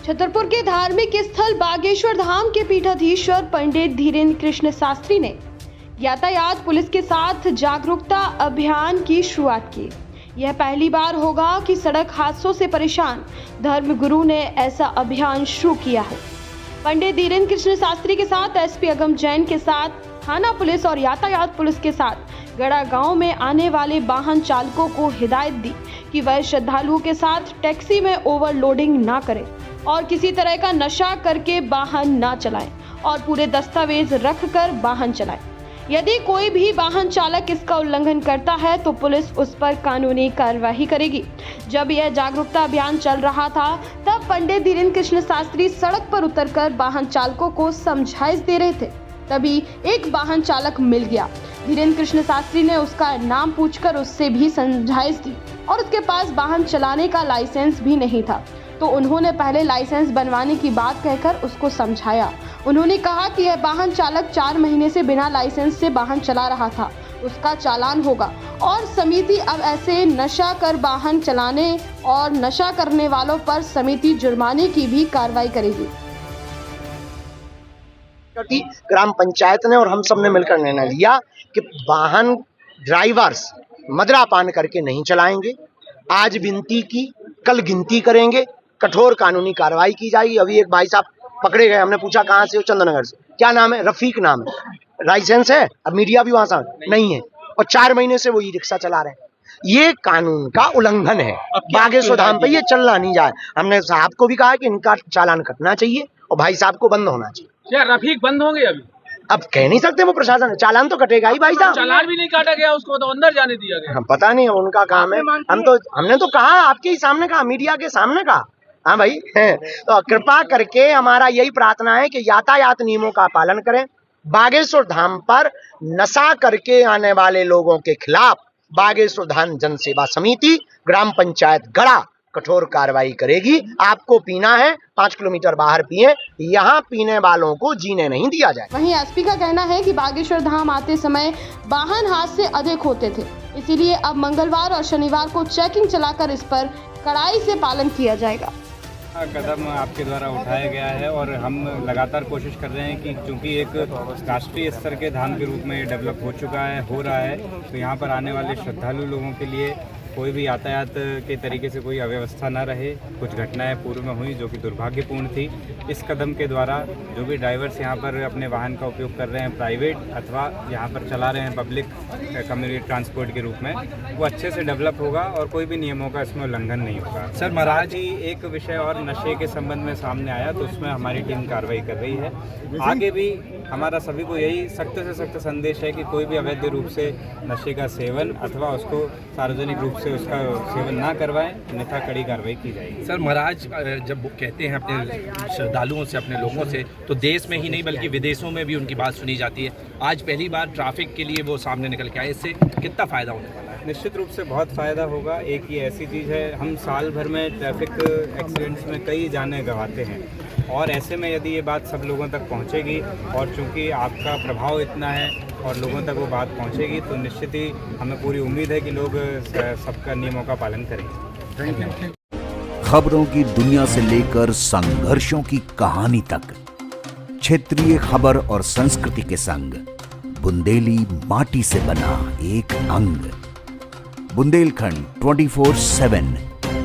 छतरपुर के धार्मिक स्थल बागेश्वर धाम के पीठाधीश्वर पंडित धीरेन्द्र कृष्ण शास्त्री ने यातायात पुलिस के साथ जागरूकता अभियान की शुरुआत की। यह पहली बार होगा कि सड़क हादसों से परेशान धर्मगुरु ने ऐसा अभियान शुरू किया है। पंडित धीरेन्द्र कृष्ण शास्त्री के साथ एसपी अगम जैन के साथ थाना पुलिस और यातायात पुलिस के साथ गड़ा गांव में आने वाले वाहन चालकों को हिदायत दी कि वह श्रद्धालुओं के साथ टैक्सी में ओवरलोडिंग ना करें और किसी तरह का नशा करके वाहन ना चलाएं और पूरे दस्तावेज रखकर वाहन चलाएं। यदि कोई भी वाहन चालक इसका उल्लंघन करता है तो पुलिस उस पर कानूनी कार्रवाई करेगी। जब यह जागरूकता अभियान चल रहा था तब पंडित धीरेन्द्र कृष्ण शास्त्री सड़क पर उतरकर वाहन चालकों को समझाइश दे रहे थे। तभी एक वाहन चालक मिल गया। धीरेन्द्र कृष्ण शास्त्री ने उसका नाम पूछकर उससे भी समझाइश दी और उसके पास वाहन चलाने का लाइसेंस भी नहीं था, तो उन्होंने पहले लाइसेंस बनवाने की बात कहकर उसको समझाया। उन्होंने कहा कि यह वाहन चालक 4 महीने से बिना लाइसेंस से वाहन चला रहा था, उसका चालान होगा और समिति अब ऐसे नशा कर वाहन चलाने और नशा करने वालों पर समिति जुर्माने की भी कार्रवाई करेगी। ग्राम पंचायत ने और हम सब ने मिलकर निर्णय लिया कि वाहन ड्राइवर्स मदिरापान करके नहीं चलाएंगे। आज विनती की, कल गिनती करेंगे, कठोर कानूनी कार्रवाई की जाएगी। अभी एक भाई साहब पकड़े गए, हमने पूछा कहाँ से हो, चंद्रनगर से। क्या नाम है? रफीक नाम है, लाइसेंस है, अब मीडिया भी वहां से नहीं है और 4 महीने से वो ई रिक्शा चला रहे हैं। ये कानून का उल्लंघन है। बागेश्वर धाम पे ये चलना नहीं जाए। हमने साहब को भी कहा कि इनका चालान कटना चाहिए और भाई साहब को बंद होना चाहिए। क्या रफीक बंद होंगे अभी? अब कह नहीं सकते, वो प्रशासन, चालान तो कटेगा ही भाई साहब। चालान भी नहीं काटा गया, उसको तो अंदर जाने दिया गया। हम पता नहीं, उनका काम है। हमने तो कहा, आपके ही सामने कहा, मीडिया के सामने कहा। हाँ भाई, तो कृपा करके हमारा यही प्रार्थना है कि यातायात नियमों का पालन करें। बागेश्वर धाम पर नशा करके आने वाले लोगों के खिलाफ बागेश्वर धाम जन सेवा समिति, ग्राम पंचायत गड़ा कठोर कार्रवाई करेगी। आपको पीना है 5 किलोमीटर बाहर पिए, यहाँ पीने वालों को जीने नहीं दिया जाए। वहीं एसपी का कहना है कि बागेश्वर धाम आते समय वाहन हादसे अधिक होते थे, इसीलिए अब मंगलवार और शनिवार को चेकिंग चलाकर इस पर कड़ाई से पालन किया जाएगा। कदम आपके द्वारा उठाया गया है और हम लगातार कोशिश कर रहे हैं कि चूंकि एक राष्ट्रीय स्तर के धाम के रूप में डेवलप हो चुका है, हो रहा है, तो यहाँ पर आने वाले श्रद्धालु लोगों के लिए कोई भी यातायात के तरीके से कोई अव्यवस्था न रहे। कुछ घटनाएं पूर्व में हुई जो कि दुर्भाग्यपूर्ण थी। इस कदम के द्वारा जो भी ड्राइवर्स यहाँ पर अपने वाहन का उपयोग कर रहे हैं, प्राइवेट अथवा यहाँ पर चला रहे हैं पब्लिक कम्युनिटी ट्रांसपोर्ट के रूप में, वो अच्छे से डेवलप होगा और कोई भी नियमों का इसमें उल्लंघन नहीं होगा। सर महाराज जी, एक विषय और नशे के संबंध में सामने आया तो उसमें हमारी टीम कार्रवाई कर रही है। आगे भी हमारा सभी को यही सख्त से सख्त संदेश है कि कोई भी अवैध रूप से नशे का सेवन अथवा उसको सार्वजनिक रूप से उसका सेवन ना करवाएं, अन्यथा कड़ी कार्रवाई की जाएगी। सर महाराज जब वो कहते हैं अपने श्रद्धालुओं से, अपने लोगों से, तो देश में ही नहीं बल्कि विदेशों में भी उनकी बात सुनी जाती है। आज पहली बार ट्रैफिक के लिए वो सामने निकल के आए, इससे कितना फ़ायदा होने वाला है? निश्चित रूप से बहुत फ़ायदा होगा। एक ये ऐसी चीज़ है, हम साल भर में ट्रैफिक एक्सीडेंट्स में कई जानें गंवाते हैं और ऐसे में यदि ये बात सब लोगों तक पहुंचेगी और चूंकि आपका प्रभाव इतना है और लोगों तक वो बात पहुंचेगी तो निश्चित ही हमें पूरी उम्मीद है कि लोग सबका नियमों का पालन करेंगे। खबरों की दुनिया से लेकर संघर्षों की कहानी तक, क्षेत्रीय खबर और संस्कृति के संग बुंदेली माटी से बना एक अंग। बुंदेलखंड 24/7,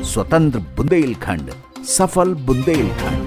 स्वतंत्र बुंदेलखंड, सफल बुंदेलखंड।